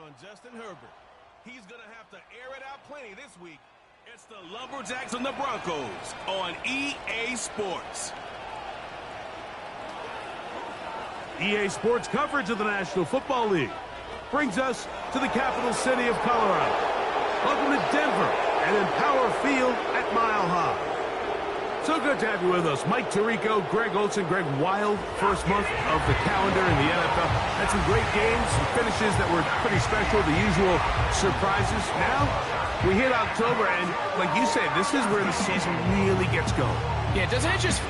on Justin Herbert. He's going to have to air it out plenty this week. It's the Lumberjacks and the Broncos on EA Sports. EA Sports coverage of the National Football League brings us to the capital city of Colorado. Welcome to Denver and Empower Field at Mile High. So good to have you with us. Mike Tirico, Greg Olsen, Greg Wild, first month of the calendar in the NFL. Had some great games, some finishes that were pretty special, the usual surprises. Now, we hit October, and like you said, this is where the season really gets going. Yeah, doesn't it just...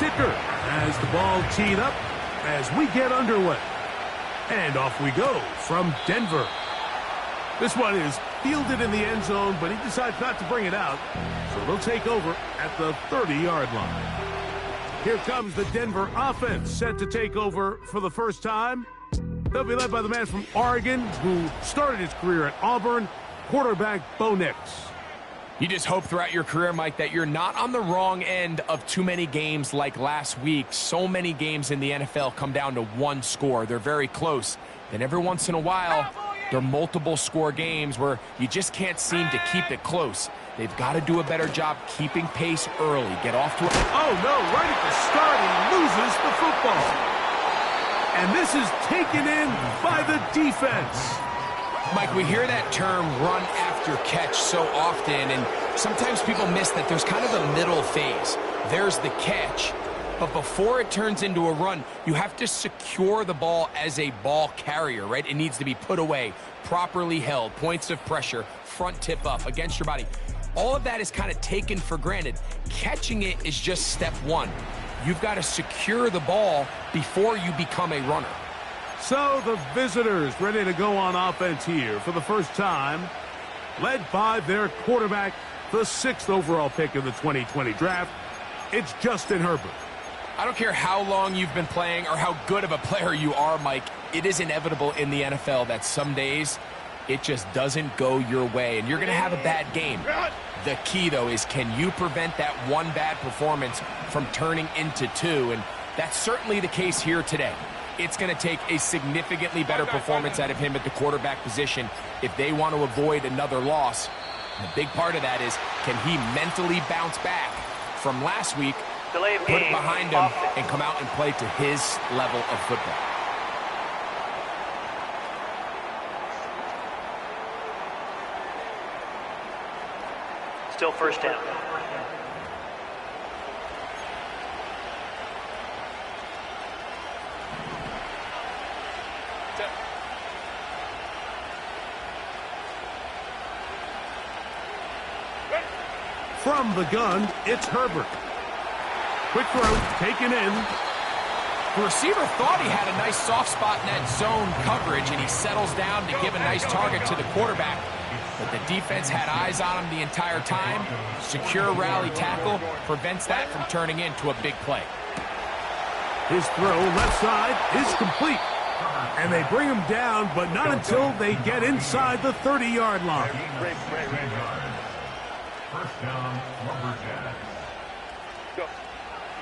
Dicker has the ball teed up as we get underway. And off we go from Denver. This one is fielded in the end zone, but he decides not to bring it out. So they'll take over at the 30-yard line. Here comes the Denver offense, set to take over for the first time. They'll be led by the man from Oregon who started his career at Auburn, quarterback Bo Nix. You just hope throughout your career, Mike, that you're not on the wrong end of too many games like last week. So many games in the NFL come down to one score. They're very close. Then every once in a while, there are multiple score games where you just can't seem to keep it close. They've got to do a better job keeping pace early. Get off to a... Oh, no, right at the start, he loses the football. And this is taken in by the defense. Mike, we hear that term run after catch so often, and sometimes people miss that there's kind of a middle phase. There's the catch, but before it turns into a run, you have to secure the ball as a ball carrier, right? It needs to be put away, properly held, points of pressure, front tip up against your body. All of that is kind of taken for granted. Catching it is just step one. You've got to secure the ball before you become a runner. So the visitors ready to go on offense here for the first time, led by their quarterback, the 6th overall pick of the 2020 draft. It's Justin Herbert. I don't care how long you've been playing or how good of a player you are, Mike. It is inevitable in the NFL that some days it just doesn't go your way, and you're going to have a bad game. The key, though, is can you prevent that one bad performance from turning into two? And that's certainly the case here today. It's going to take a significantly better performance out of him at the quarterback position if they want to avoid another loss. The big part of that is, can he mentally bounce back from last week, put it behind him, and come out and play to his level of football? Still first down. From the gun, it's Herbert. Quick throw, taken in. The receiver thought he had a nice soft spot in that zone coverage, and he settles down to give a nice target to the quarterback. But the defense had eyes on him the entire time. Secure rally tackle prevents that from turning into a big play. His throw left side is complete. And they bring him down, but not until they get inside the 30-yard line. First down, Lumberjacks.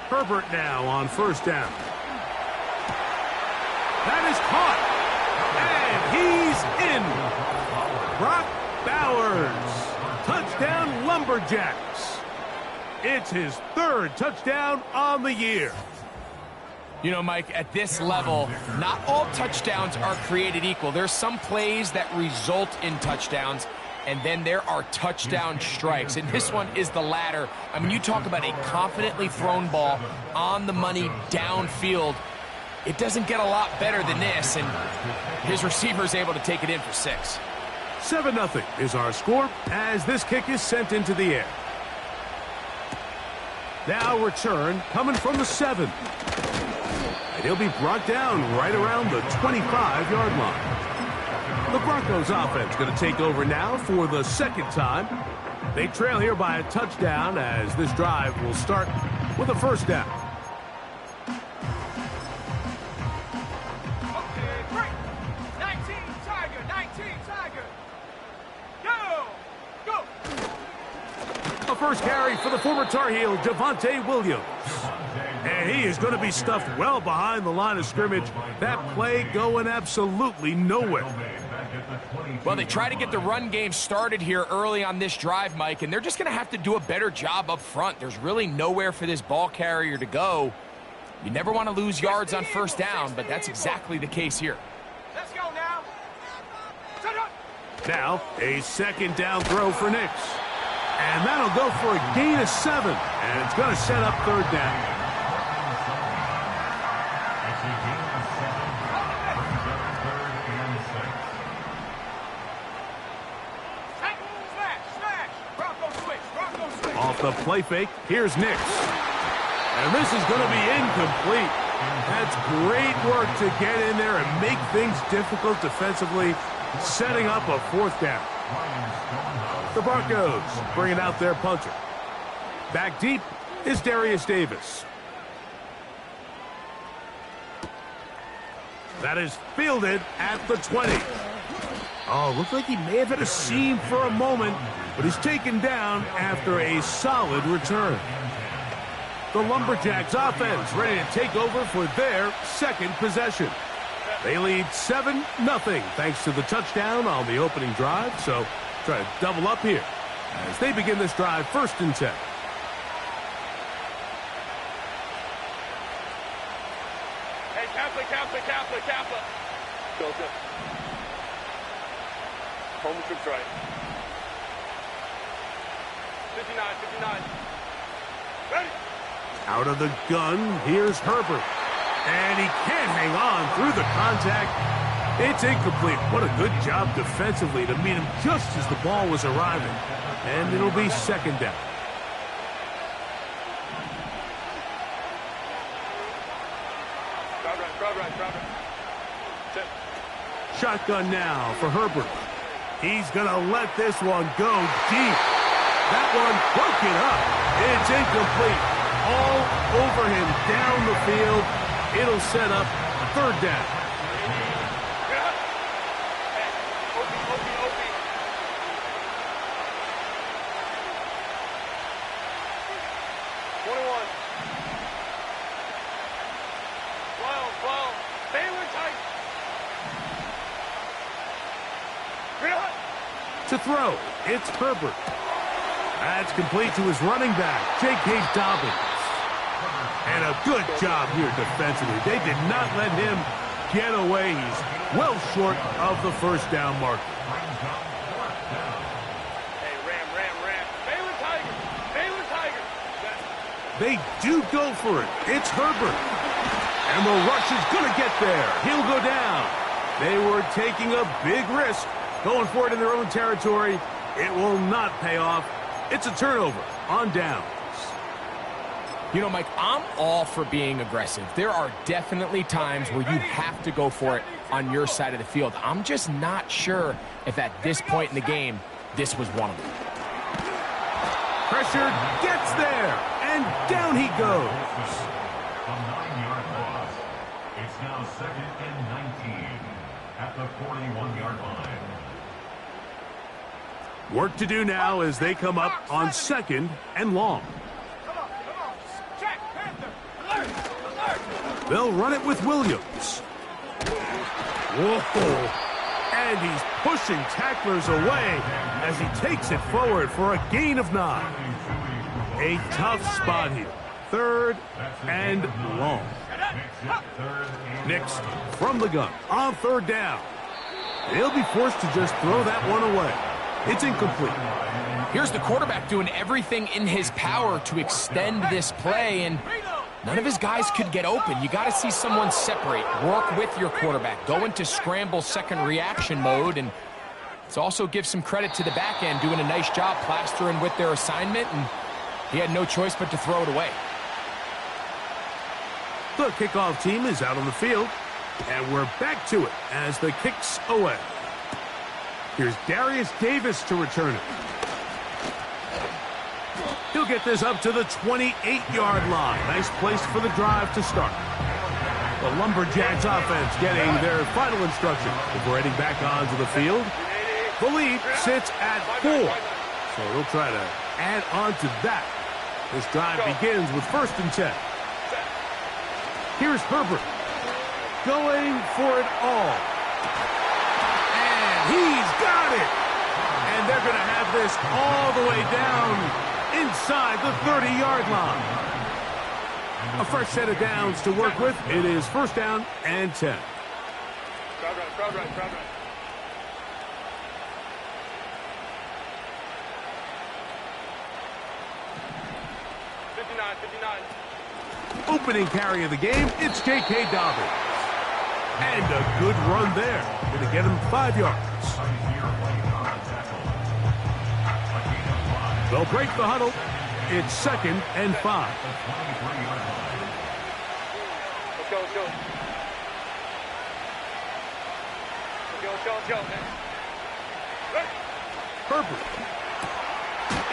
Herbert now on first down. That is caught. And he's in. Brock Bowers. Touchdown, Lumberjacks. It's his 3rd touchdown on the year. You know, Mike, at this level, not all touchdowns are created equal. There's some plays that result in touchdowns, and then there are touchdown strikes. And this one is the latter. I mean, you talk about a confidently thrown ball on the money downfield. It doesn't get a lot better than this, and his receiver is able to take it in for 6. 7-0 is our score as this kick is sent into the air. Now return coming from the 7. And he'll be brought down right around the 25-yard line. The Broncos offense going to take over now for the 2nd time. They trail here by a touchdown as this drive will start with a first down. Okay, break. 19, Tiger, 19. first carry for the former Tar Heel, Javonte Williams. And he is going to be stuffed well behind the line of scrimmage. That play going absolutely nowhere. Well, they try to get the run game started here early on this drive, Mike, and they're just going to have to do a better job up front. There's really nowhere for this ball carrier to go. You never want to lose yards on first down, but that's exactly the case here. Let's go now. Now, a second down throw for Nix. And that'll go for a gain of 7. And it's going to set up third down. Off the play fake, here's Nix. And this is going to be incomplete. That's great work to get in there and make things difficult defensively, setting up a fourth down. The Broncos bringing out their punter. Back deep is Darius Davis. That is fielded at the 20. Oh, looked like he may have hit a seam for a moment, but he's taken down after a solid return. The Lumberjacks offense ready to take over for their second possession. They lead 7-0 thanks to the touchdown on the opening drive, so try to double up here as they begin this drive 1st and 10. Hey, Kappa. Go. Home trips right. 59. Ready? Out of the gun, here's Herbert. And he can't hang on through the contact. It's incomplete. What a good job defensively to meet him just as the ball was arriving. And it'll be second down. Crowd right. Shotgun now for Herbert. He's going to let this one go deep. That one broken up. It's incomplete. All over him down the field. It'll set up third down. To throw, it's Herbert. That's complete to his running back, J.K. Dobbins. And a good job here defensively. They did not let him get away. He's well short of the first down marker. Hey, Ram. Baylor Tiger. They do go for it. It's Herbert. And the rush is going to get there. He'll go down. They were taking a big risk, going for it in their own territory. It will not pay off. It's a turnover on downs. You know, Mike, I'm all for being aggressive. There are definitely times where you have to go for it on your side of the field. I'm just not sure if at this point in the game, this was one of them. Pressure gets there, and down he goes. A 9-yard loss. It's now 2nd and 19 at the 41-yard line. Work to do now as they come up on 2nd and long. They'll run it with Williams. Whoa. And he's pushing tacklers away as he takes it forward for a gain of 9. A tough spot here. 3rd and long. Nix from the gun on 3rd down. They'll be forced to just throw that one away. It's incomplete. Here's the quarterback doing everything in his power to extend this play, and none of his guys could get open. You got to see someone separate, work with your quarterback, go into scramble second reaction mode, and let's also give some credit to the back end doing a nice job plastering with their assignment, and he had no choice but to throw it away. The kickoff team is out on the field, and we're back to it as the kick's away. Here's Darius Davis to return it. He'll get this up to the 28-yard line. Nice place for the drive to start. The Lumberjacks offense getting their final instruction before heading back onto the field. The lead sits at 4. So they'll try to add on to that. This drive begins with 1st and 10. Here's Herbert going for it all. And he's got it. And they're going to have this all the way down inside the 30-yard line. A fresh set of downs to work with. It is 1st down and 10. Crowd right. 59. Opening carry of the game, it's J.K. Dobbins. And a good run there. Going to get him 5 yards. They'll break the huddle. It's 2nd and 5. Let's go, man. Herbert.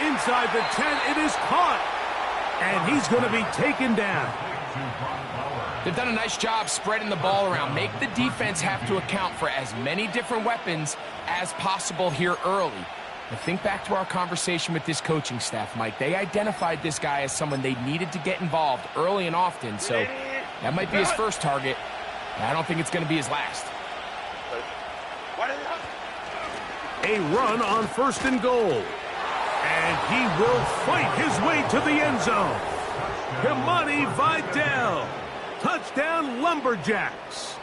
Inside the 10, it is caught. And he's going to be taken down. They've done a nice job spreading the ball around. Make the defense have to account for as many different weapons as possible here early. But think back to our conversation with this coaching staff, Mike. They identified this guy as someone they needed to get involved early and often. So that might be his first target. I don't think it's going to be his last. A run on 1st and goal. And he will fight his way to the end zone. Kimani Vidal. Touchdown, Lumberjacks.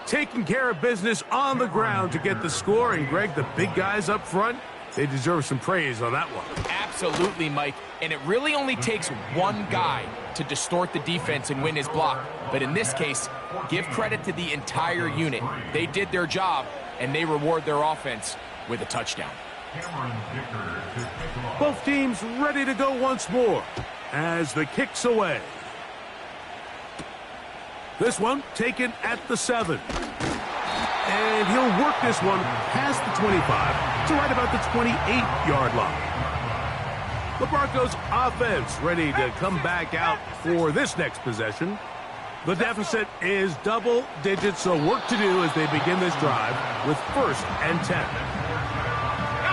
Taking care of business on the ground to get the score. And, Greg, the big guys up front, they deserve some praise on that one. Absolutely, Mike. And it really only takes one guy to distort the defense and win his block. But in this case, give credit to the entire unit. They did their job, and they reward their offense with a touchdown. Both teams ready to go once more as the kick's away. This one taken at the 7. And he'll work this one past the 25 to right about the 28-yard line. The Broncos offense ready to come back out for this next possession. The deficit is double digits, so work to do as they begin this drive with 1st and 10.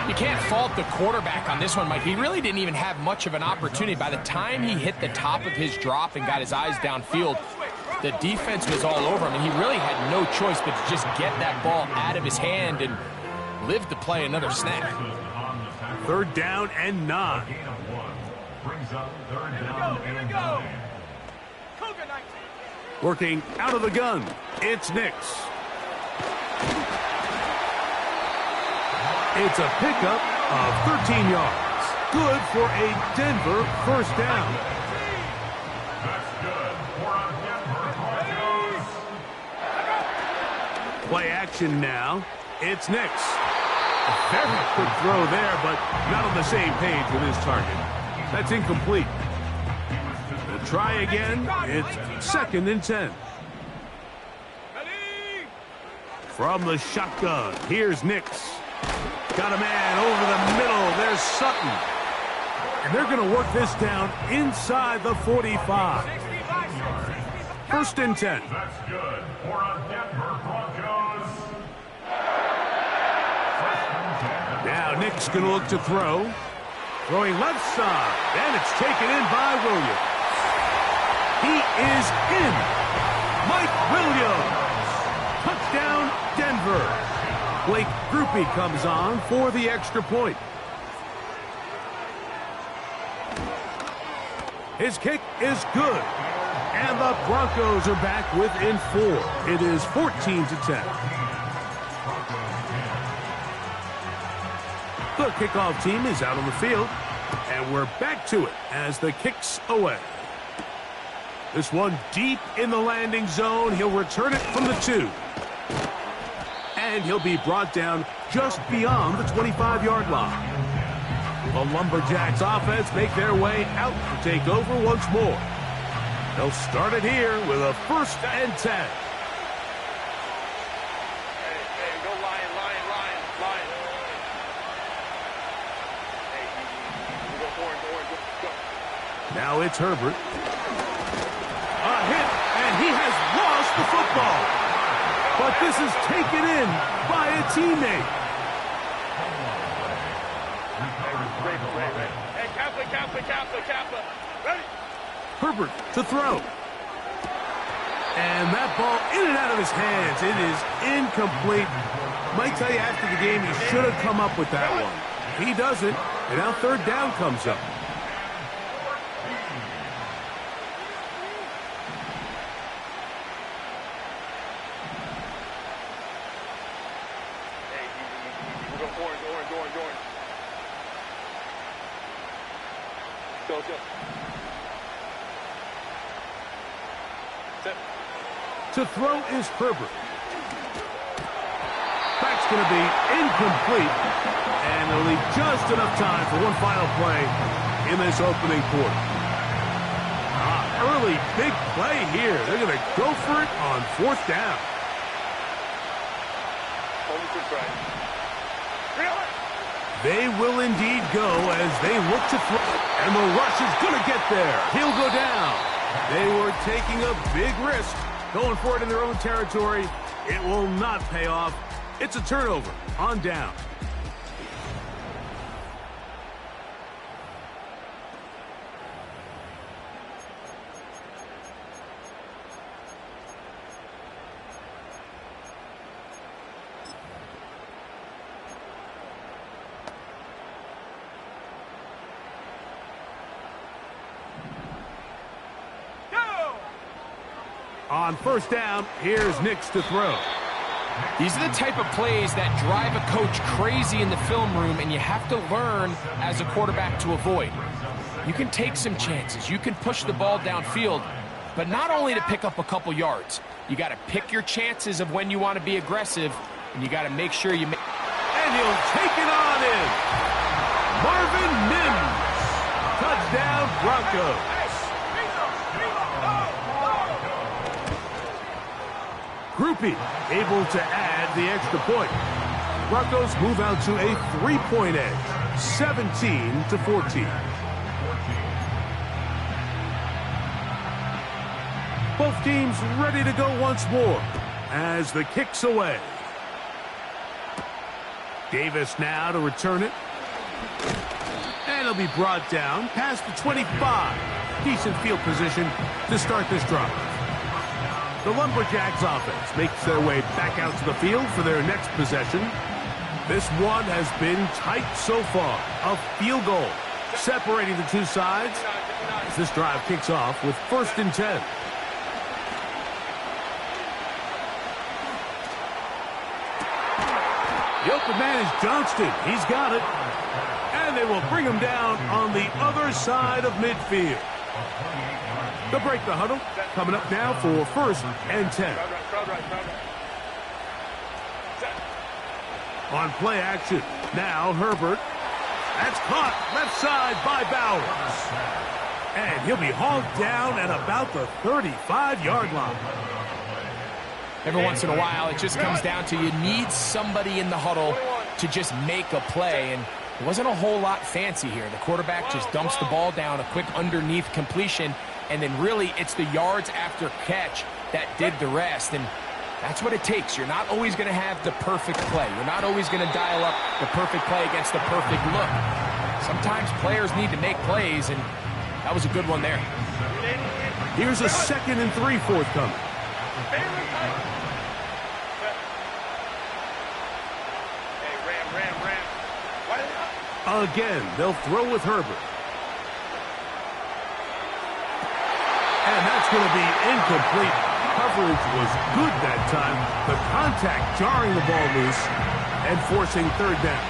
You can't fault the quarterback on this one, Mike. He really didn't even have much of an opportunity. By the time he hit the top of his drop and got his eyes downfield, the defense was all over him, and he really had no choice but to just get that ball out of his hand and live to play another snap. 3rd down and 9. Brings up 3rd down and 9. Working out of the gun, it's Nix. It's a pickup of 13 yards. Good for a Denver 1st down. That's good for a Denver Broncos. Play action now. It's Nix. A very quick throw there, but not on the same page with his target. That's incomplete. And try again. It's 2nd and 10. From the shotgun, here's Nix. Got a man over the middle. There's Sutton. And they're going to work this down inside the 45. 1st and 10. That's good for a Denver Broncos. 1st and 10. Now Nick's going to look to throw. Throwing left side. And it's taken in by Williams. He is in. Mike Williams. Touchdown, Denver. Blake Grupe comes on for the extra point. His kick is good. And the Broncos are back within 4. It is 14 to 10. The kickoff team is out on the field. And we're back to it as the kick's away. This one deep in the landing zone. He'll return it from the 2. And he'll be brought down just beyond the 25-yard line. The Lumberjacks offense make their way out to take over once more. They'll start it here with a 1st and 10. Hey, go Lion. Hey, go, go. Now it's Herbert. A hit, and he has lost the football. But this is taken in by a teammate. Kappa. Ready? Herbert to throw. And that ball in and out of his hands. It is incomplete. Might tell you after the game he should have come up with that one. He doesn't, and now third down comes up. Hey, we're going orange. Go. Set. To throw is Herbert. That's going to be incomplete. And they'll leave just enough time for one final play in this opening quarter. Early big play here. They're going to go for it on fourth down. Hold it to right. Really? They will indeed go as they look to throw. And the rush is going to get there. He'll go down. They were taking a big risk going for it in their own territory. It will not pay off. It's a turnover on down. On first down, here's Nix to throw. These are the type of plays that drive a coach crazy in the film room, and you have to learn as a quarterback to avoid. You can take some chances. You can push the ball downfield, but not only to pick up a couple yards. You got to pick your chances of when you want to be aggressive, and you got to make sure you make... And he'll take it on in. Marvin Mims. Touchdown, Broncos. Groupie able to add the extra point. Broncos move out to a 3-point edge, 17-14. Both teams ready to go once more as the kick's away. Davis now to return it. And it'll be brought down past the 25. Decent field position to start this drive. The Lumberjacks offense makes their way back out to the field for their next possession. This one has been tight so far. A field goal separating the two sides as this drive kicks off with 1st and 10. The open man is Johnston. He's got it. And they will bring him down on the other side of midfield. They'll break the huddle. Coming up now for 1st and 10. On play action. Now Herbert. That's caught left side by Bowers. And he'll be hauled down at about the 35-yard line. Every once in a while, it just comes down to you need somebody in the huddle to just make a play. And it wasn't a whole lot fancy here. The quarterback just dumps the ball down, a quick underneath completion. And then really it's the yards after catch that did the rest. And that's what it takes. You're not always going to have the perfect play. You're not always going to dial up the perfect play against the perfect look. Sometimes players need to make plays, and that was a good one there. Here's a 2nd and 3 forthcoming. Hey, Ram. Again, they'll throw with Herbert. And that's going to be incomplete. Coverage was good that time. The contact jarring the ball loose and forcing 3rd down.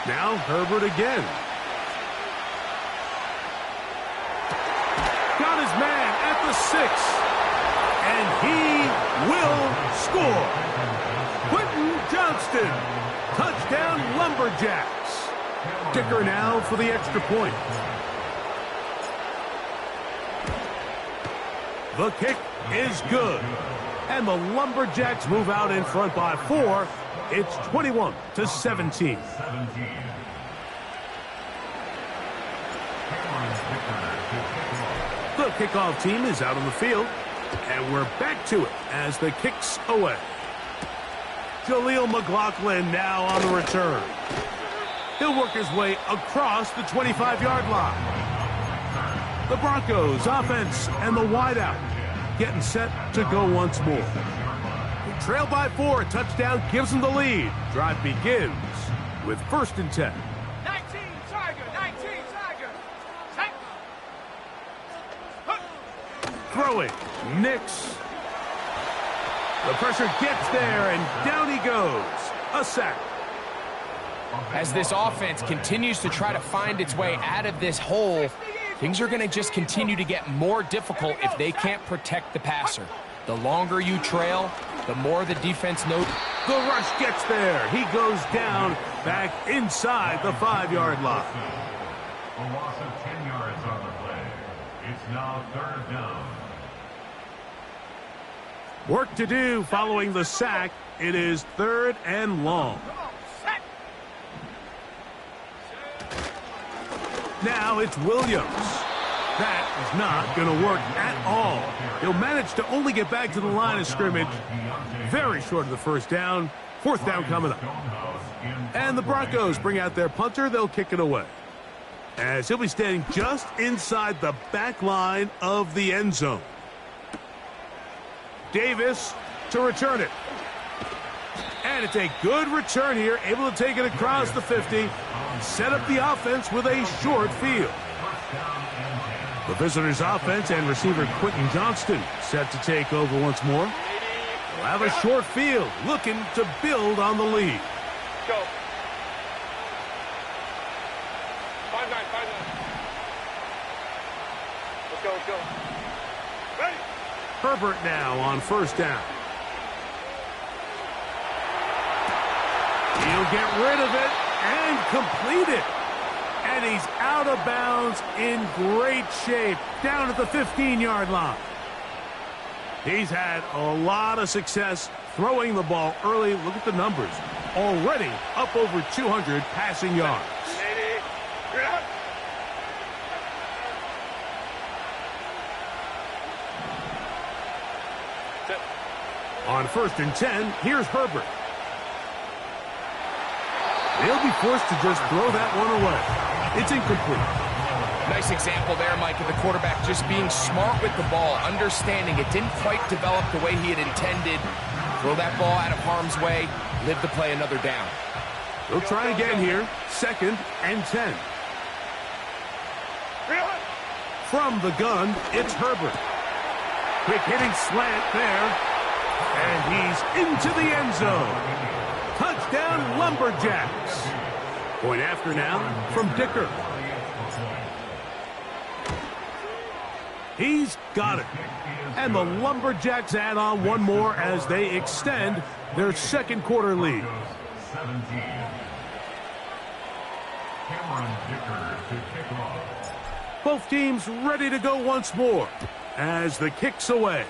Now Herbert again. Got his man at the 6. And he will score. Quentin Johnston. Touchdown Lumberjacks. Kicker now for the extra point. The kick is good. And the Lumberjacks move out in front by 4. It's 21-17. The kickoff team is out on the field. And we're back to it as the kick's away. Jaleel McLaughlin now on the return. He'll work his way across the 25-yard line. The Broncos offense and the wideout getting set to go once more. They trail by 4. A touchdown gives them the lead. Drive begins with 1st and 10. 19 Tiger. Throwing. Nix. The pressure gets there, and down he goes. A sack. As this offense continues to try to find its way out of this hole, things are going to just continue to get more difficult if they can't protect the passer. The longer you trail, the more the defense knows. The rush gets there. He goes down back inside the 5-yard line. A loss of 10 yards on the play. It's now 3rd down. Work to do following the sack. It is 3rd and long. Now it's Williams. That is not going to work at all. He'll manage to only get back to the line of scrimmage. Very short of the 1st down. 4th down coming up. And the Broncos bring out their punter. They'll kick it away, as he'll be standing just inside the back line of the end zone. Davis to return it. And it's a good return here, able to take it across the 50, set up the offense with a short field. The visitors' offense and receiver Quentin Johnston set to take over once more. They'll have a short field, looking to build on the lead. Go. 5-9. Let's go. Ready. Herbert now on 1st down. He'll get rid of it and complete it. And he's out of bounds in great shape down at the 15-yard line. He's had a lot of success throwing the ball early. Look at the numbers. Already up over 200 passing yards. 80. You're out. Sit. On 1st and 10, here's Herbert. They'll be forced to just throw that one away. It's incomplete. Nice example there, Mike, of the quarterback just being smart with the ball, understanding it didn't quite develop the way he had intended. Throw that ball out of harm's way, live to play another down. They'll try again here. 2nd and 10. From the gun, it's Herbert. Quick hitting slant there. And he's into the end zone. Touchdown, Lumberjacks. Point after now from Dicker. He's got it. And the Lumberjacks add on one more as they extend their 2nd quarter lead. 17. Cameron Dicker to kick off. Both teams ready to go once more as the kick's away.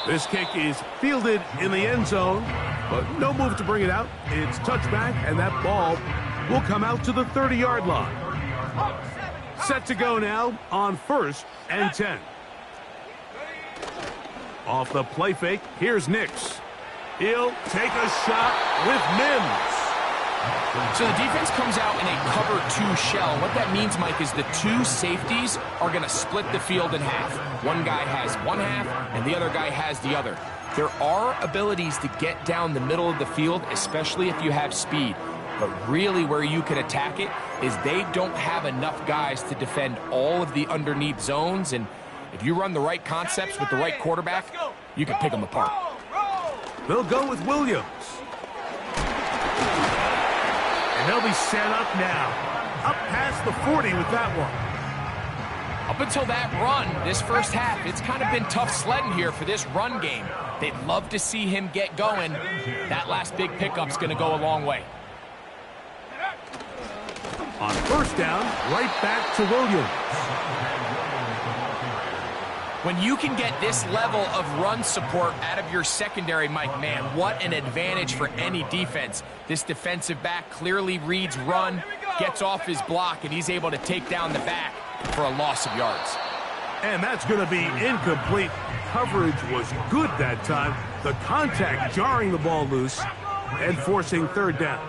This kick is fielded in the end zone, but no move to bring it out. It's touchback, and that ball will come out to the 30-yard line. Set to go now on 1st and 10. Off the play fake, here's Nix. He'll take a shot with Mims. So the defense comes out in a cover 2 shell. What that means, Mike, is the 2 safeties are going to split the field in half. One guy has one half, and the other guy has the other. There are abilities to get down the middle of the field, especially if you have speed. But really where you can attack it is they don't have enough guys to defend all of the underneath zones. And if you run the right concepts with the right quarterback, you can pick them apart. They'll go with Williams. And they'll be set up now. Up past the 40 with that one. Up until that run, this 1st half, it's kind of been tough sledding here for this run game. They'd love to see him get going. That last big pickup's going to go a long way. On 1st down, right back to Williams. When you can get this level of run support out of your secondary, Mike, man, what an advantage for any defense. This defensive back clearly reads run, gets off his block, and he's able to take down the back for a loss of yards. And that's going to be incomplete. Coverage was good that time. The contact jarring the ball loose and forcing third down.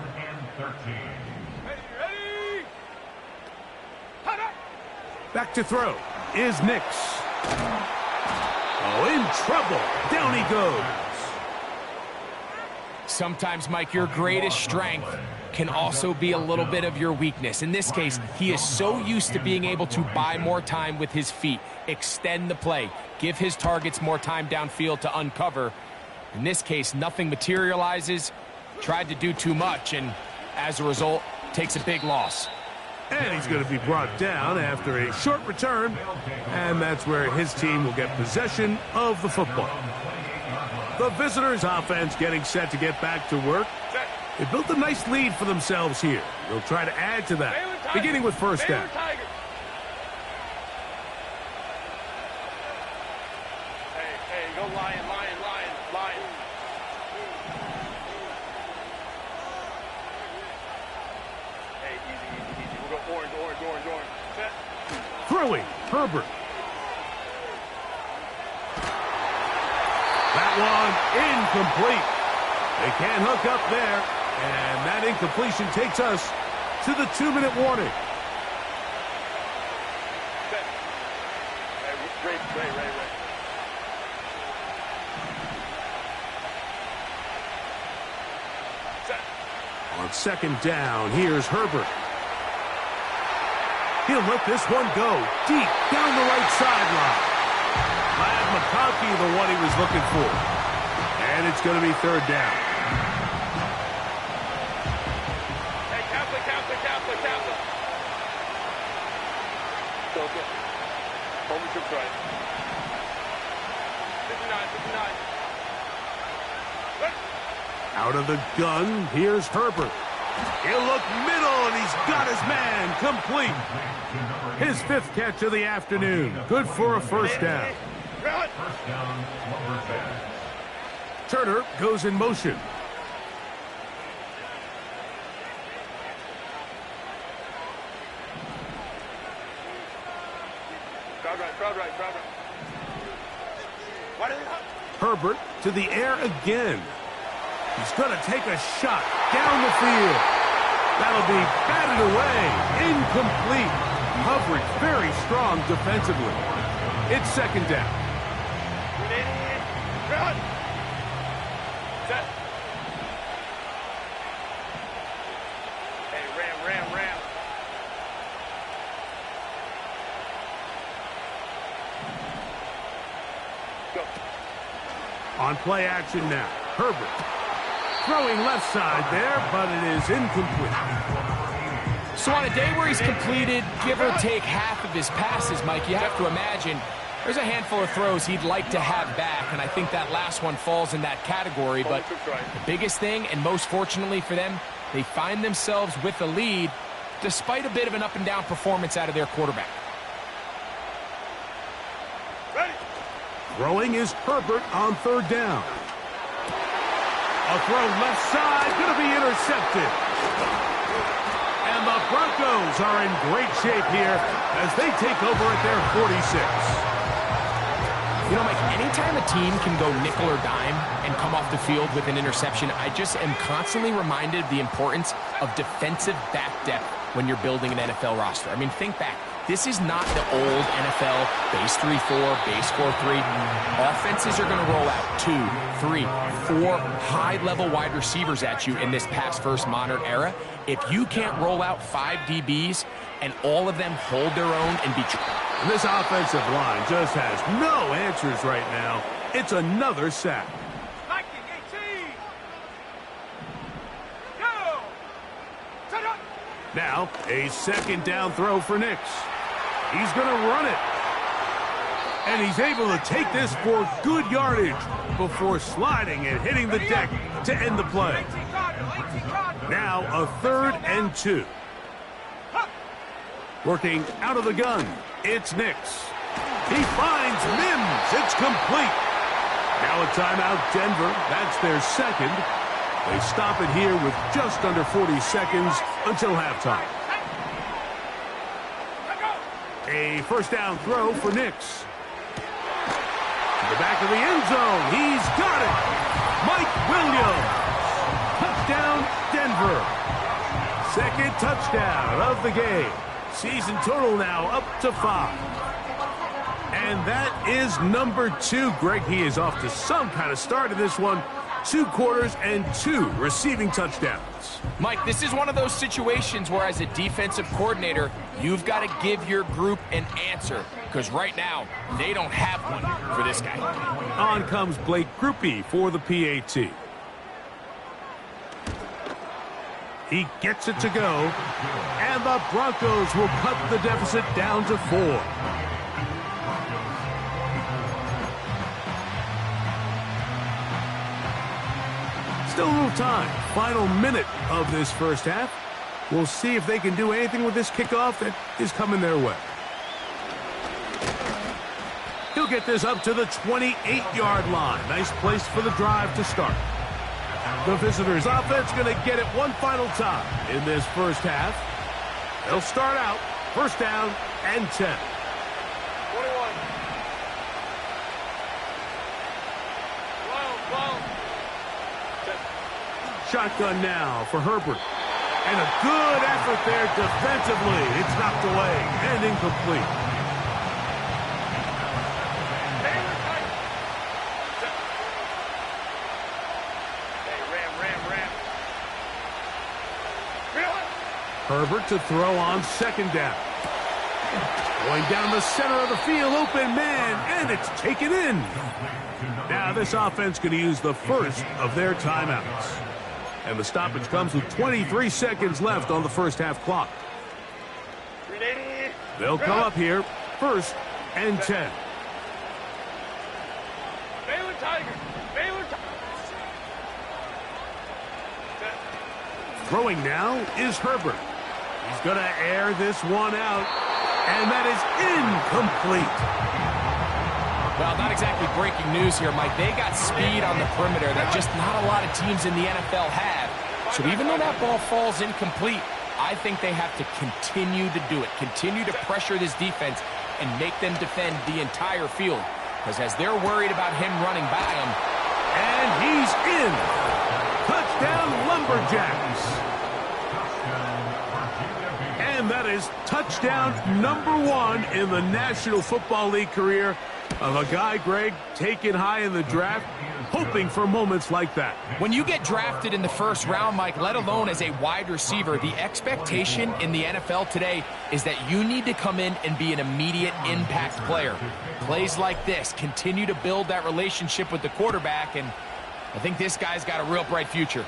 Back to throw is Nix. Oh, in trouble. Down he goes. Sometimes, Mike, your greatest strength can also be a little bit of your weakness. In this case, he is so used to being able to buy more time with his feet, extend the play, give his targets more time downfield to uncover. In this case, nothing materializes, tried to do too much, and as a result, takes a big loss. And he's going to be brought down after a short return, and that's where his team will get possession of the football. The visitors' offense getting set to get back to work. They built a nice lead for themselves here. They'll try to add to that, beginning with first down. Hey, go Lion, Lion, Lion, Lion. Hey, easy, easy, easy. We'll go orange, orange, orange, orange. Set. Throwing, Herbert. That one incomplete. They can't hook up there, and that incompletion takes us to the 2-minute warning. Set. Hey, Ray. Set. On second down, here's Herbert. He'll let this one go deep down the right sideline. Glad McConkey the one he was looking for. And it's going to be third down. Hey, Kaplan. Go. Home trip right. 59. Set. Out of the gun, here's Herbert. He'll look middle, and he's got his man complete. His 5th catch of the afternoon. Good for a first down. Run. First down, number 10. Turner goes in motion. Crowd right. Why did it not? Herbert to the air again. He's going to take a shot down the field. That'll be batted away. Incomplete. Coverage very strong defensively. It's second down. Run. Set. Hey, ram. Go. On play action now. Herbert throwing left side there, but it is incomplete. So on a day where he's completed, give or take half of his passes, Mike, you have to imagine there's a handful of throws he'd like to have back, and I think that last one falls in that category. But the biggest thing, and most fortunately for them, they find themselves with the lead despite a bit of an up-and-down performance out of their quarterback. Ready. Throwing is Herbert on third down. A throw left side, going to be intercepted. And the Broncos are in great shape here as they take over at their 46. You know, Mike, anytime a team can go nickel or dime and come off the field with an interception, I just am constantly reminded of the importance of defensive back depth when you're building an NFL roster. I mean, think back. This is not the old NFL base 3-4, base 4-3. Offenses are going to roll out 2, 3, 4 high-level wide receivers at you in this pass-first modern era. If you can't roll out 5 DBs and all of them hold their own and be... And this offensive line just has no answers right now. It's another sack. Now, a second down throw for Nix. He's going to run it. And he's able to take this for good yardage before sliding and hitting the deck to end the play. Now, a 3rd and 2. Working out of the gun, it's Nix. He finds Mims. It's complete. Now a timeout, Denver. That's their second. They stop it here with just under 40 seconds until halftime. A first down throw for Nix. To the back of the end zone. He's got it. Mike Williams. Touchdown, Denver. Second touchdown of the game. Season total now up to 5. And that is number 2. Greg, he is off to some kind of start in this one. 2 quarters and 2 receiving touchdowns. Mike, this is one of those situations where as a defensive coordinator, you've got to give your group an answer. Because right now, they don't have one for this guy. On comes Blake Grupe for the PAT. He gets it to go. And the Broncos will cut the deficit down to 4. Still a little time. Final minute of this first half. We'll see if they can do anything with this kickoff that is coming their way. He'll get this up to the 28-yard line. Nice place for the drive to start. The visitors' offense going to get it one final time in this first half. They'll start out first down and 10. 21. Shotgun now for Herbert. And a good effort there defensively. It's knocked away and incomplete. Herbert to throw on second down. Going down the center of the field, open man, and it's taken in. Now this offense going to use the first of their timeouts. And the stoppage comes with 23 seconds left on the first half clock. They'll come up here, first and 10. Baylor Tigers. Baylor Tigers. Throwing now is Herbert. He's going to air this one out, and that is incomplete. Well, not exactly breaking news here, Mike. They got speed on the perimeter that just not a lot of teams in the NFL have. So even though that ball falls incomplete, I think they have to continue to do it, continue to pressure this defense and make them defend the entire field. Because as they're worried about him running by them. And he's in. Touchdown, Lumberjacks. And that is touchdown number 1 in the National Football League career of a guy, Greg, taken high in the draft, hoping for moments like that. When you get drafted in the first round, Mike, let alone as a wide receiver, the expectation in the NFL today is that you need to come in and be an immediate impact player. Plays like this continue to build that relationship with the quarterback, and I think this guy's got a real bright future.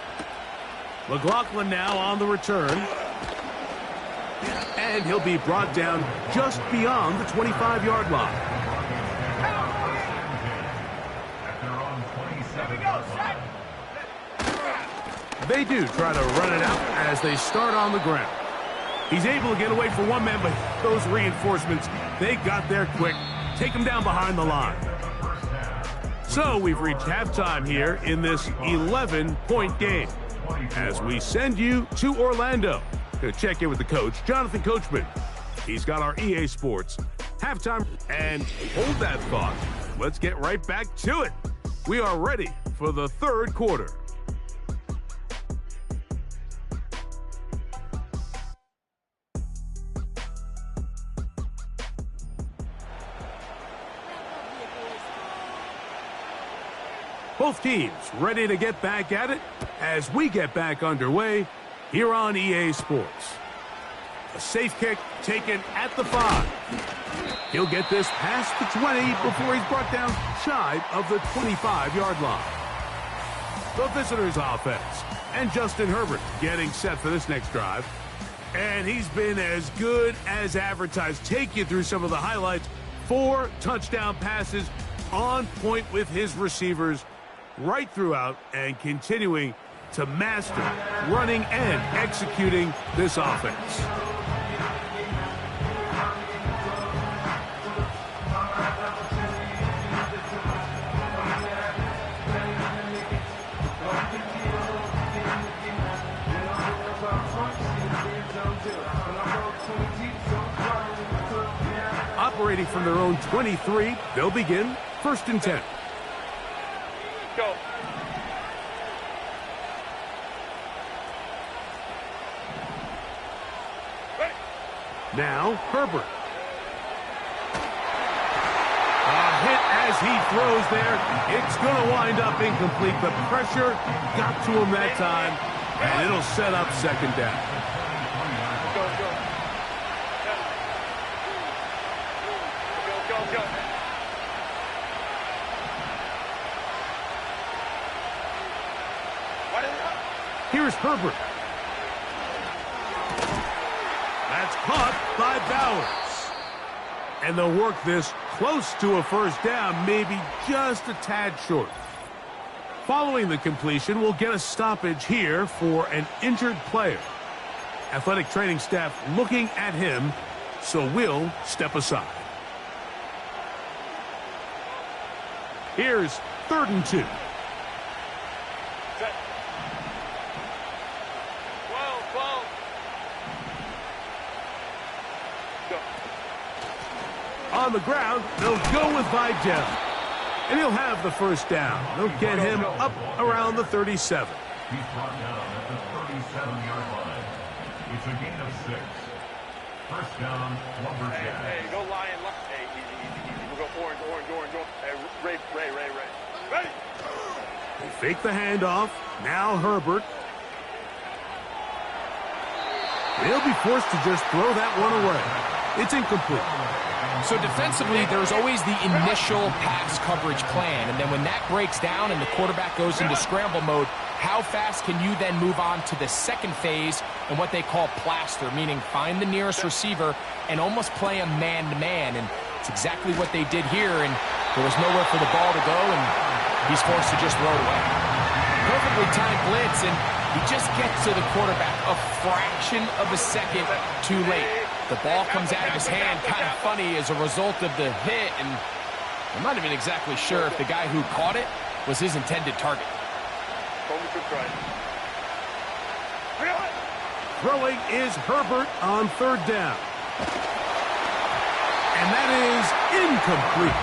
McLaughlin now on the return. And he'll be brought down just beyond the 25-yard line. They do try to run it out as they start on the ground. He's able to get away from one man, but those reinforcements, they got there quick. Take him down behind the line. So we've reached halftime here in this 11-point game as we send you to Orlando. Going to check in with the coach, Jonathan Coachman. He's got our EA Sports halftime. And hold that thought. Let's get right back to it. We are ready for the third quarter. Both teams ready to get back at it as we get back underway here on EA Sports. A safe kick taken at the 5. He'll get this past the 20 before he's brought down shy of the 25-yard line. The visitors' offense and Justin Herbert getting set for this next drive. And he's been as good as advertised. Take you through some of the highlights. 4 touchdown passes on point with his receivers right throughout and continuing to master running and executing this offense. operating from their own 23. They'll begin 1st and 10. Go. Ready. Now, Herbert. A hit as he throws there. It's going to wind up incomplete. The pressure got to him that time, and it'll set up 2nd down. Go, go. Go, go, go. Here's Herbert. That's caught by Bowers. And they'll work this close to a 1st down, maybe just a tad short. Following the completion, we'll get a stoppage here for an injured player. Athletic training staff looking at him, so we'll step aside. Here's 3rd and 2. Set. 12. Go. On the ground, they'll go with Vidal. And he'll have the 1st down. They'll get him up around the 37. He's brought down at the 37-yard line. It's a gain of 6. 1st down, Lumberjacks. Hey, go Lion. Hey, easy. We'll go orange. Hey, Ray. Ready? They fake the handoff. Now Herbert. They'll be forced to just throw that one away. It's incomplete. So defensively, there's always the initial pass coverage plan, and then when that breaks down and the quarterback goes into scramble mode, how fast can you then move on to the 2nd phase and what they call plaster, meaning find the nearest receiver and almost play a man-to-man, and it's exactly what they did here, and there was nowhere for the ball to go, and he's forced to just throw it away. Perfectly timed blitz, and he just gets to the quarterback a fraction of a second too late. The ball comes out of his hand kind of funny as a result of the hit, and I'm not even exactly sure if the guy who caught it was his intended target. Throwing is Herbert on 3rd down. And that is incomplete.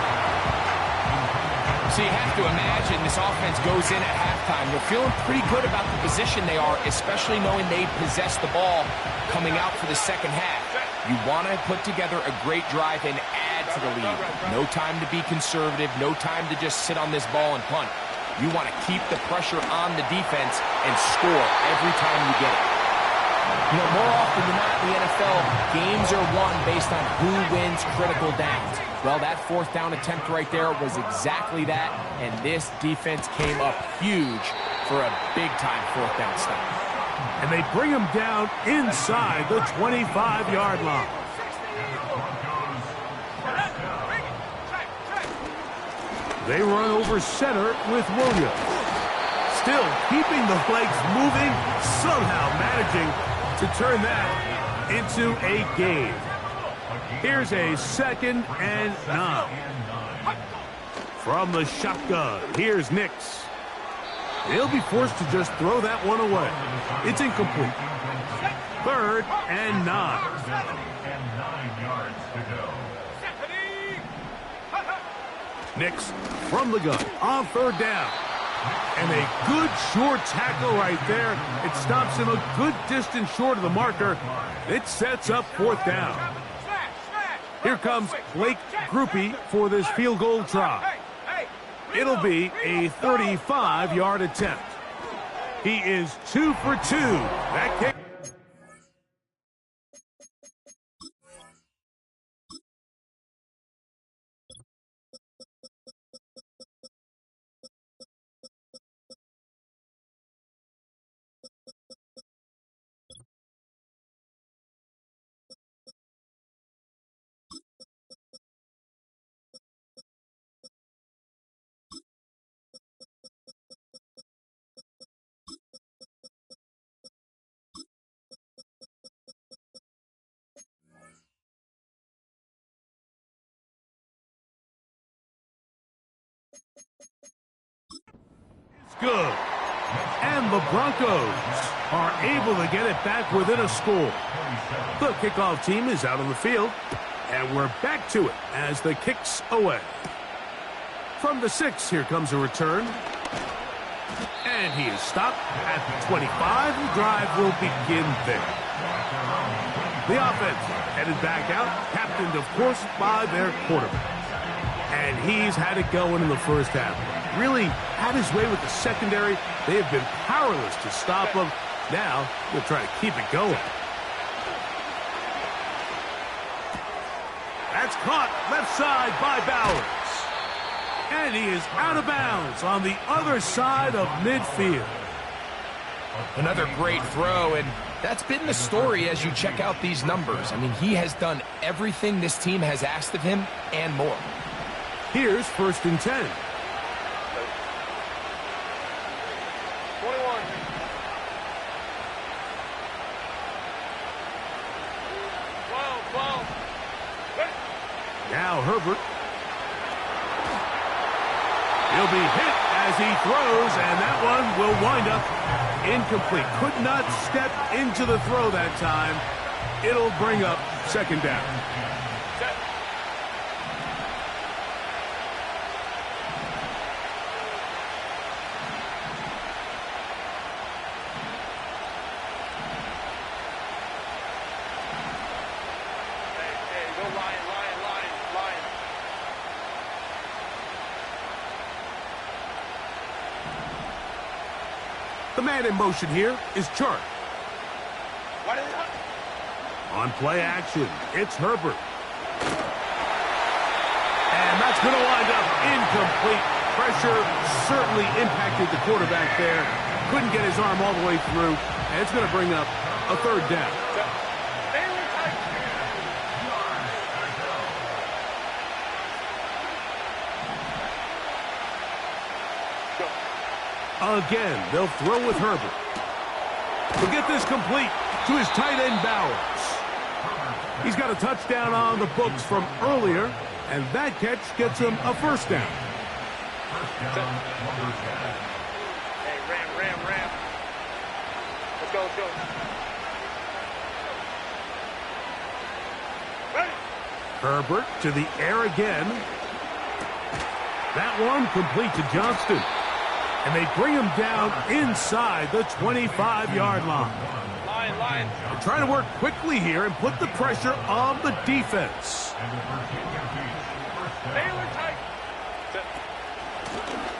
So you have to imagine this offense goes in at halftime. They're feeling pretty good about the position they are, especially knowing they possess the ball coming out for the 2nd half. You want to put together a great drive and add to the lead. No time to be conservative, no time to just sit on this ball and punt. You want to keep the pressure on the defense and score every time you get it. You know, more often than not in the NFL, games are won based on who wins critical downs. Well, that 4th down attempt right there was exactly that, and this defense came up huge for a big-time 4th down stop. And they bring him down inside the 25-yard line. They run over center with Williams. Still keeping the legs moving, somehow managing to turn that into a gain. Here's a 2nd and 9. From the shotgun, here's Nix. They'll be forced to just throw that one away. It's incomplete. 3rd and 9. 9 yards to go. Nix from the gun on 3rd down. And a good short tackle right there. It stops him a good distance short of the marker. It sets up 4th down. Here comes Blake Grupe for this field goal try. It'll be a 35-yard attempt. He is 2 for 2. That kick. Good. And the Broncos are able to get it back within a score. The kickoff team is out on the field. And we're back to it as the kick's away. From the 6, here comes a return. And he is stopped at the 25. The drive will begin there. The offense headed back out, captained, of course, by their quarterback. And he's had it going in the first half. Really had his way with the secondary. They have been powerless to stop him. Now, they'll try to keep it going. That's caught left side by Bowers. And he is out of bounds on the other side of midfield. Another great throw, and that's been the story as you check out these numbers. I mean, he has done everything this team has asked of him and more. Here's 1st and 10. 21. Now Herbert. He'll be hit as he throws, and that one will wind up incomplete. Could not step into the throw that time. It'll bring up 2nd down. The man in motion here is Chark. On play action, it's Herbert. And that's going to wind up incomplete. Pressure certainly impacted the quarterback there. Couldn't get his arm all the way through. And it's going to bring up a 3rd down. Again, they'll throw with Herbert. He'll get this complete to his tight end, Bowers. He's got a touchdown on the books from earlier, and that catch gets him a 1st down. Hey, ram. Let's go. Ready. Herbert to the air again. That one complete to Johnston. And they bring him down inside the 25-yard line. Line. They're trying to work quickly here and put the pressure on the defense.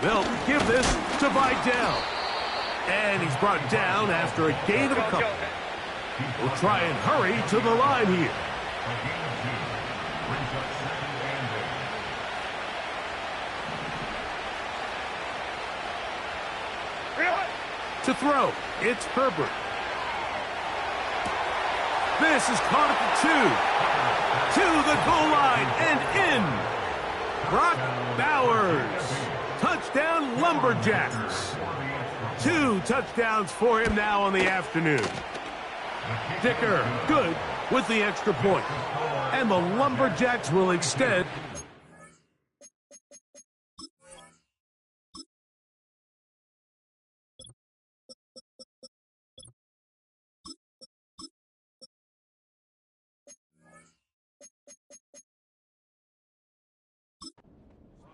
They'll give this to Vidal. And he's brought down after a gain of a couple. We'll try and hurry to the line here. To throw, it's Herbert. This is caught at the 2. To the goal line and in. Brock Bowers. Touchdown, Lumberjacks. 2 touchdowns for him now on the afternoon. Dicker, good with the extra point. And the Lumberjacks will extend.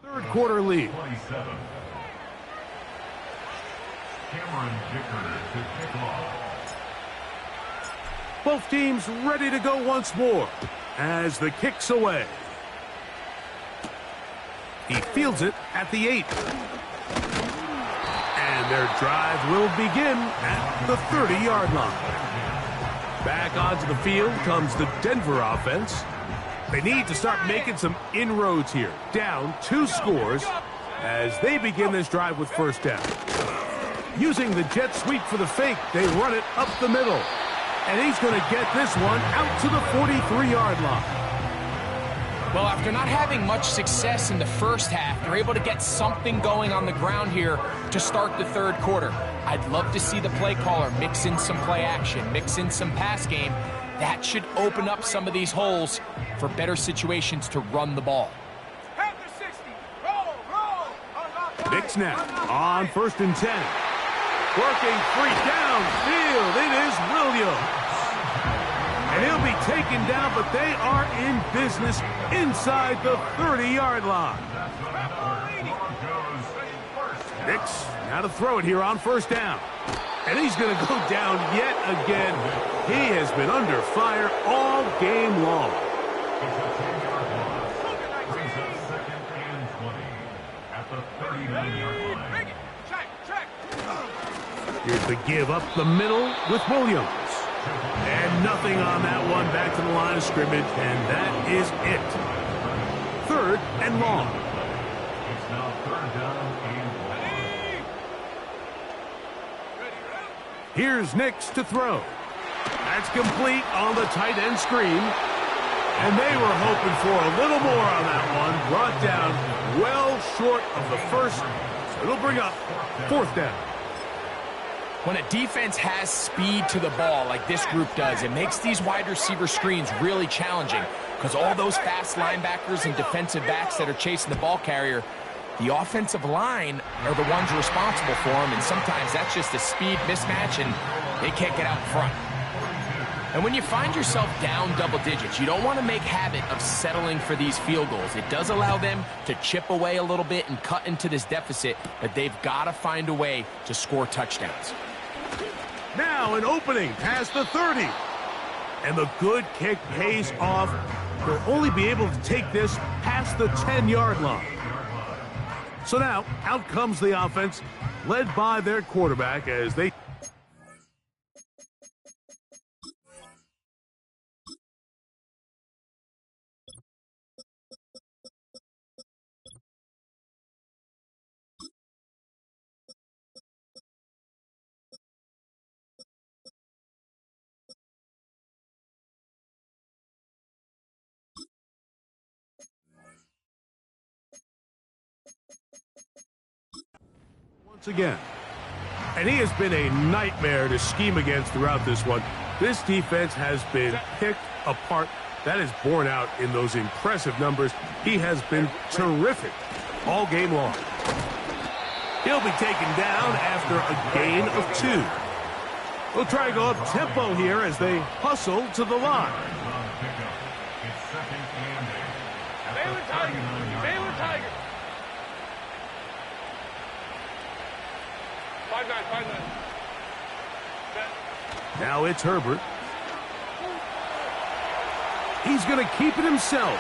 Third quarter lead. 27. Cameron Dicker to kick off. Both teams ready to go once more as the kick's away. He fields it at the 8. And their drive will begin at the 30-yard line. Back onto the field comes the Denver offense. They need to start making some inroads here. Down 2 scores as they begin this drive with 1st down. Using the jet sweep for the fake, they run it up the middle. And he's going to get this one out to the 43-yard line. Well, after not having much success in the first half, they're able to get something going on the ground here to start the 3rd quarter. I'd love to see the play caller mix in some play action, mix in some pass game. That should open up some of these holes for better situations to run the ball. Big snap on 1st and 10. Working free downfield. It is Williams. And he'll be taken down, but they are in business inside the 30-yard line. Nix now to throw it here on first down. And he's going to go down yet again. He has been under fire all game long. It's a 10-yard loss. Brings up second and 20 at the 39-yard line. Here's the give up the middle with Williams. And nothing on that one. Back to the line of scrimmage, and that is it. Third and long. It's now third down and long. Here's Nix to throw. That's complete on the tight end screen. And they were hoping for a little more on that one. Brought down well short of the first. So it'll bring up fourth down. When a defense has speed to the ball like this group does, it makes these wide receiver screens really challenging because all those fast linebackers and defensive backs that are chasing the ball carrier, the offensive line are the ones responsible for them, and sometimes that's just a speed mismatch and they can't get out in front. And when you find yourself down double digits, you don't want to make habit of settling for these field goals. It does allow them to chip away a little bit and cut into this deficit, but they've got to find a way to score touchdowns. Now an opening past the 30. And the good kick pays off. They'll only be able to take this past the 10-yard line. So now out comes the offense, led by their quarterback as they... once again. And he has been a nightmare to scheme against throughout this one. This defense has been picked apart. That is borne out in those impressive numbers. He has been terrific all game long. He'll be taken down after a gain of 2. They'll try to go up tempo here as they hustle to the line. It's second and 8 at the Baylor Tiger. 39-yard Baylor line. Tiger. 5-9, 5-9. Now it's Herbert. He's going to keep it himself.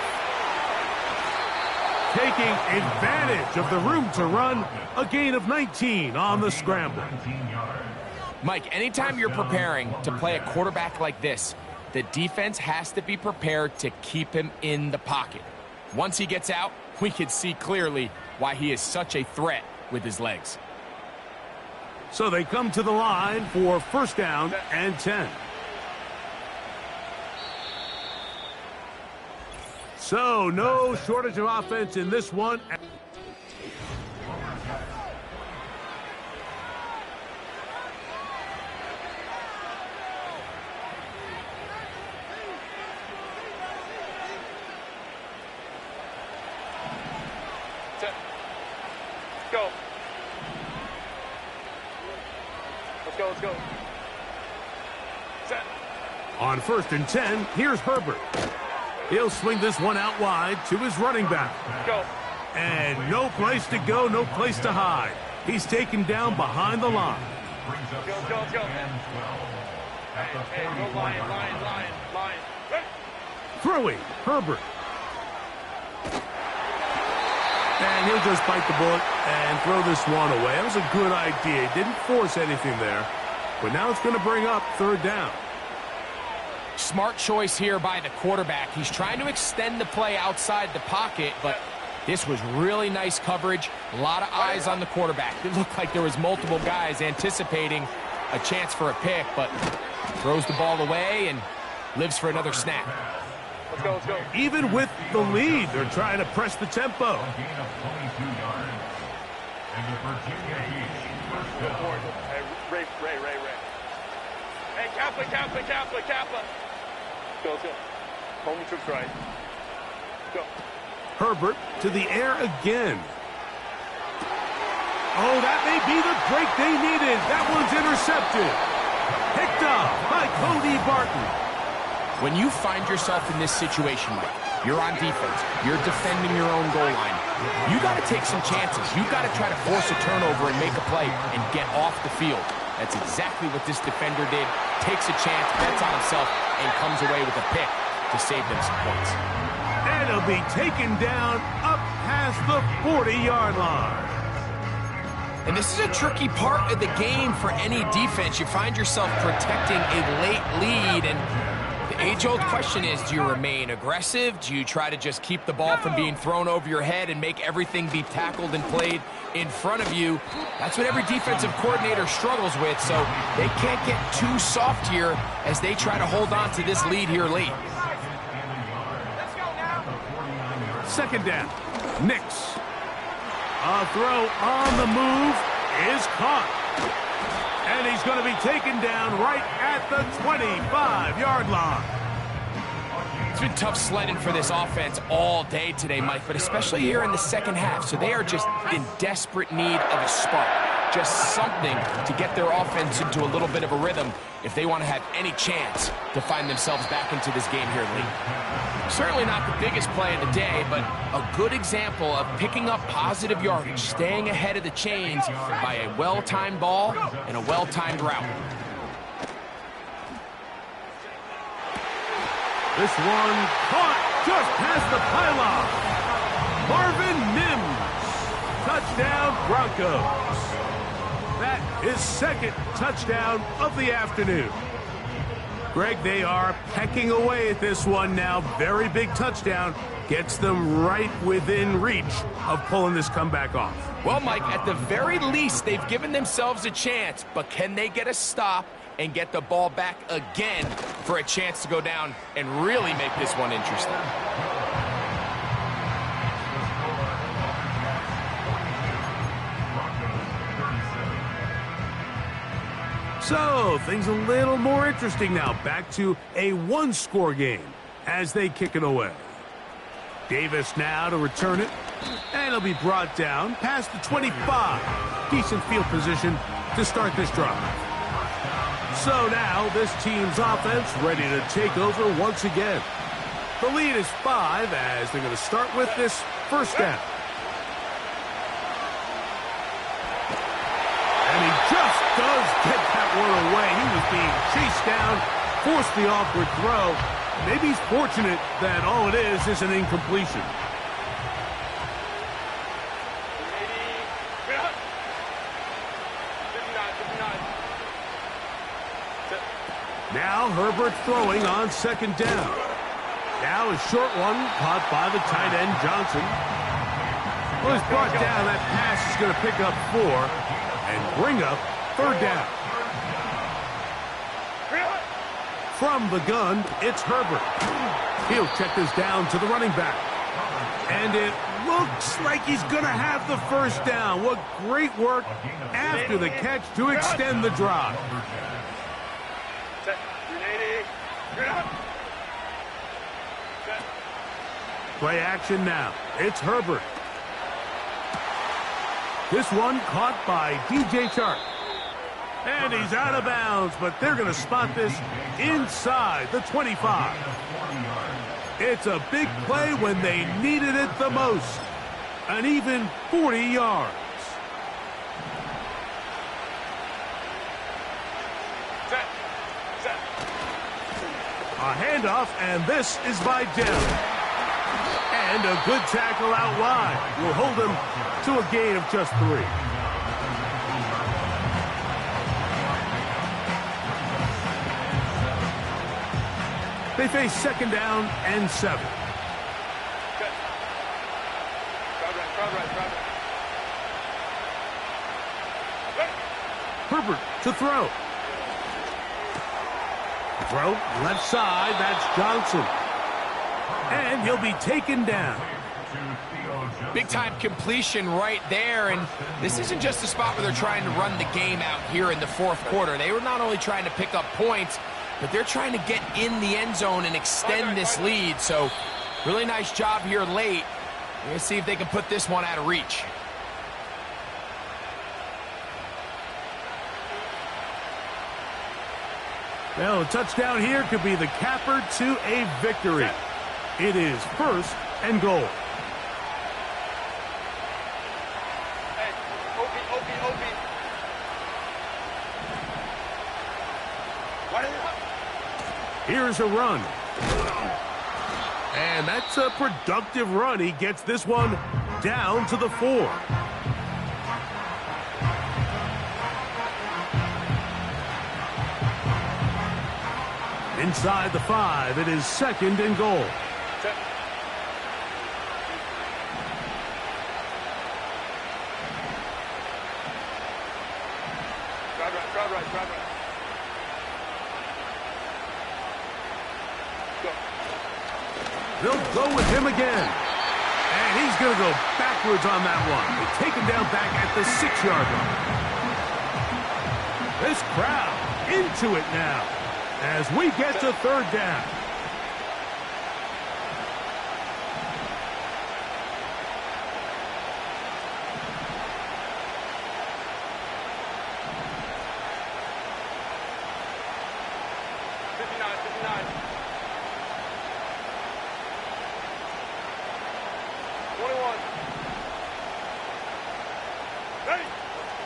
Taking advantage of the room to run. A gain of 19 on the scramble. 19 yards. Mike, anytime you're preparing to play a quarterback like this, the defense has to be prepared to keep him in the pocket. Once he gets out, we can see clearly why he is such a threat with his legs. So they come to the line for first down and 10. So no shortage of offense in this one. Go. Let's go. Set. On first and 10, here's Herbert. He'll swing this one out wide to his running back. Go. And no place to go, no place to hide. He's taken down behind the line. Brings up Let's go. second and 12 at the Hey, go 44 line. yard line. Throwing, Herbert. And he'll just bite the bullet and throw this one away. That was a good idea. He didn't force anything there. But now it's going to bring up third down. Smart choice here by the quarterback. He's trying to extend the play outside the pocket, but this was really nice coverage. A lot of eyes on the quarterback. It looked like there was multiple guys anticipating a chance for a pick, but throws the ball away and lives for another snap. Let's go. Even with the lead, they're trying to press the tempo. A gain of 22 yards. And the Virginia Beach first down. Hey, Ray. Hey, Kappa. Go. Home trips right. Go. Herbert to the air again. Oh, that may be the break they needed. That one's intercepted. Picked up by Cody Barton. When you find yourself in this situation, Mike, you're on defense, you're defending your own goal line, you got to take some chances. You got to try to force a turnover and make a play and get off the field. That's exactly what this defender did. Takes a chance, bets on himself, and comes away with a pick to save them some points. And he'll be taken down up past the 40-yard line. And this is a tricky part of the game for any defense. You find yourself protecting a late lead, and the age-old question is, do you remain aggressive? Do you try to just keep the ball from being thrown over your head and make everything be tackled and played in front of you? That's what every defensive coordinator struggles with, so they can't get too soft here as they try to hold on to this lead here late. Second down. Nix. A throw on the move is caught. And he's going to be taken down right at the 25-yard line. It's been tough sledding for this offense all day today, Mike, but especially here in the second half. So they are just in desperate need of a spark. Just something to get their offense into a little bit of a rhythm if they want to have any chance to find themselves back into this game here late. Certainly not the biggest play of the day, but a good example of picking up positive yardage, staying ahead of the chains by a well-timed ball and a well-timed route. This one caught just past the pylon. Marvin Mims. Touchdown, Broncos. That is second touchdown of the afternoon. Greg, they are pecking away at this one now. Very big touchdown. Gets them right within reach of pulling this comeback off. Well, Mike, at the very least, they've given themselves a chance, but can they get a stop and get the ball back again for a chance to go down and really make this one interesting? So, things a little more interesting now. Back to a one-score game as they kick it away. Davis now to return it. And it'll be brought down past the 25. Decent field position to start this drive. So now this team's offense ready to take over once again. The lead is 5 as they're going to start with this first down. And he just does get that one away. He was being chased down, forced the awkward throw. Maybe he's fortunate that all it is an incompletion. Now Herbert throwing on second down. Now a short one caught by the tight end Johnson. Well, he's brought down. That pass is going to pick up 4 and bring up third down. From the gun, it's Herbert. He'll check this down to the running back. And it looks like he's going to have the first down. What great work after the catch to extend the drive. Play action now. It's Herbert. This one caught by DJ Chark. And he's out of bounds, but they're going to spot this inside the 25. It's a big play when they needed it the most. An even 40 yards. A handoff, and this is by Dell. And a good tackle out wide will hold him to a gain of just 3. They face second down and 7. Herbert to throw. Throw left side, that's Johnson. And he'll be taken down. Big-time completion right there, and this isn't just a spot where they're trying to run the game out here in the fourth quarter. They were not only trying to pick up points, but they're trying to get in the end zone and extend this lead. So, really nice job here late. We're going to see if they can put this one out of reach. Well, a touchdown here could be the capper to a victory. It is 1st and goal. Hey, OB. Here's a run. And that's a productive run. He gets this one down to the 4. Inside the 5, it is 2nd and goal. Drive right. Go. They'll go with him again. And he's going to go backwards on that one. They take him down back at the 6-yard line. This crowd into it now as we get to 3rd down.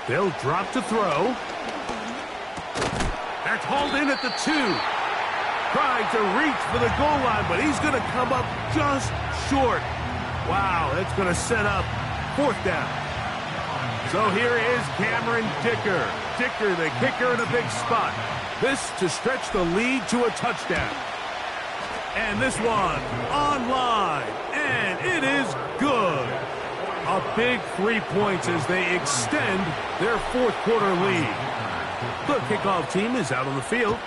They'll drop to throw. That's hauled in at the 2. Trying to reach for the goal line, but he's going to come up just short. Wow, that's going to set up 4th down. So here is Cameron Dicker. Dicker, the kicker, in a big spot. This to stretch the lead to a touchdown. And this one on line. And it is good. A big 3 points as they extend their 4th quarter lead. The kickoff team is out on the field,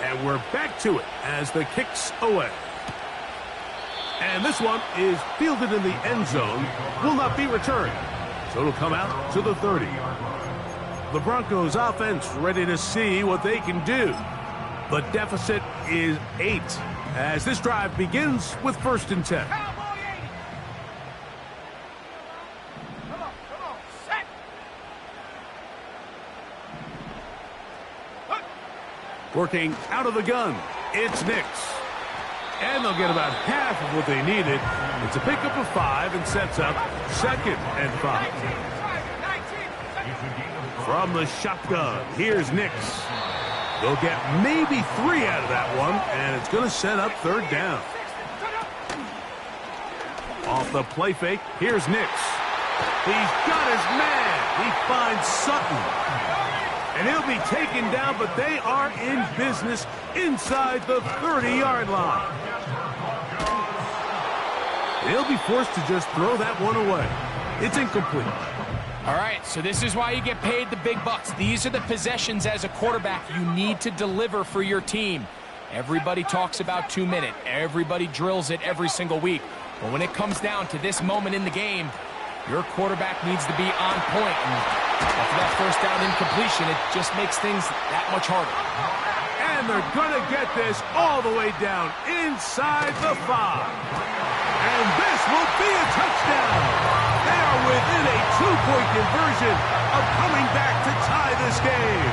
and we're back to it as the kick's away. And this one is fielded in the end zone, will not be returned. So it'll come out to the 30. The Broncos offense ready to see what they can do. The deficit is 8 as this drive begins with 1st and 10. Working out of the gun, it's Nix. And they'll get about half of what they needed. It's a pickup of 5 and sets up 2nd and 5. From the shotgun, here's Nix. They'll get maybe 3 out of that one, and it's going to set up 3rd down. Off the play fake, here's Nix. He's got his man. He finds Sutton. And he'll be taken down, but they are in business inside the 30-yard line. They'll be forced to just throw that one away. It's incomplete. All right, so this is why you get paid the big bucks. These are the possessions as a quarterback you need to deliver for your team. Everybody talks about 2-minute. Everybody drills it every single week. But when it comes down to this moment in the game, your quarterback needs to be on point. And after that 1st down incompletion, it just makes things that much harder. And they're going to get this all the way down inside the 5. And this will be a touchdown. They are within a 2-point conversion of coming back to tie this game.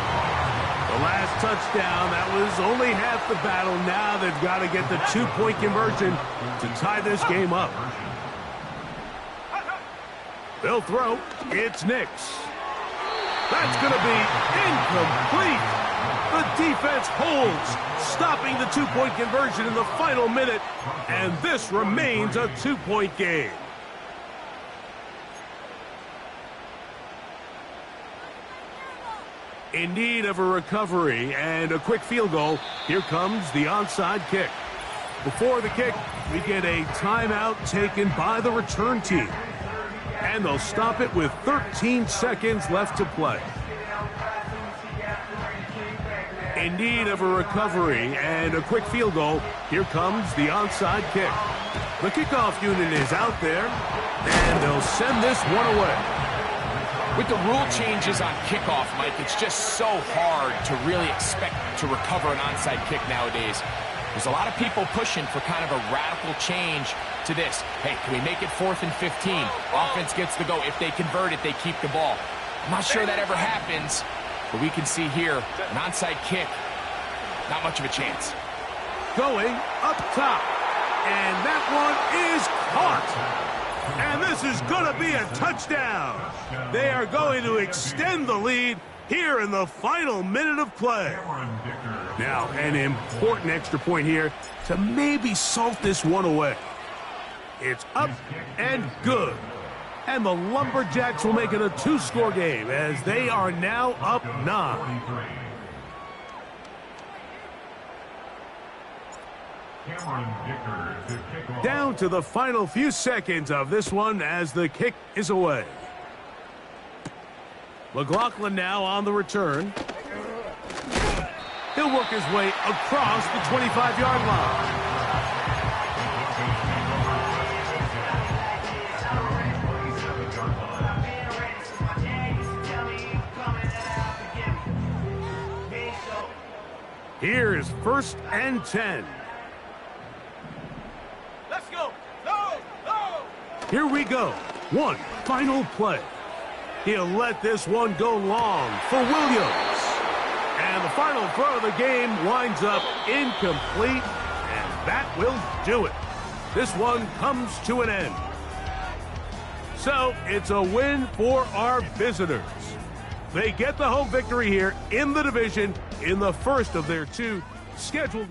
The last touchdown, that was only half the battle. Now they've got to get the 2-point conversion to tie this game up. They'll throw. It's Nix. That's going to be incomplete. The defense holds, stopping the 2-point conversion in the final minute, and this remains a 2-point game. In need of a recovery and a quick field goal, here comes the onside kick. Before the kick, we get a timeout taken by the return team. And they'll stop it with 13 seconds left to play. In need of a recovery and a quick field goal, here comes the onside kick. The kickoff unit is out there, and they'll send this one away. With the rule changes on kickoff, Mike, it's just so hard to really expect to recover an onside kick nowadays. There's a lot of people pushing for kind of a radical change to this. Hey, can we make it 4th and 15? Offense gets the go. If they convert it, they keep the ball. I'm not sure that ever happens, but we can see here an onside kick Not much of a chance. Going up top. And that one is caught. And this is going to be a touchdown. They are going to extend the lead here in the final minute of play. Now, an important extra point here to maybe salt this one away. It's up and good. And the Lumberjacks will make it a 2-score game as they are now up 9. Down to the final few seconds of this one as the kick is away. McLaughlin now on the return. He'll work his way across the 25-yard line. Here is 1st and 10. Let's go. Go. Go. Here we go. One final play. He'll let this one go long for Williams. And the final throw of the game winds up incomplete, and that will do it. This one comes to an end. So it's a win for our visitors. They get the home victory here in the division in the first of their 2 scheduled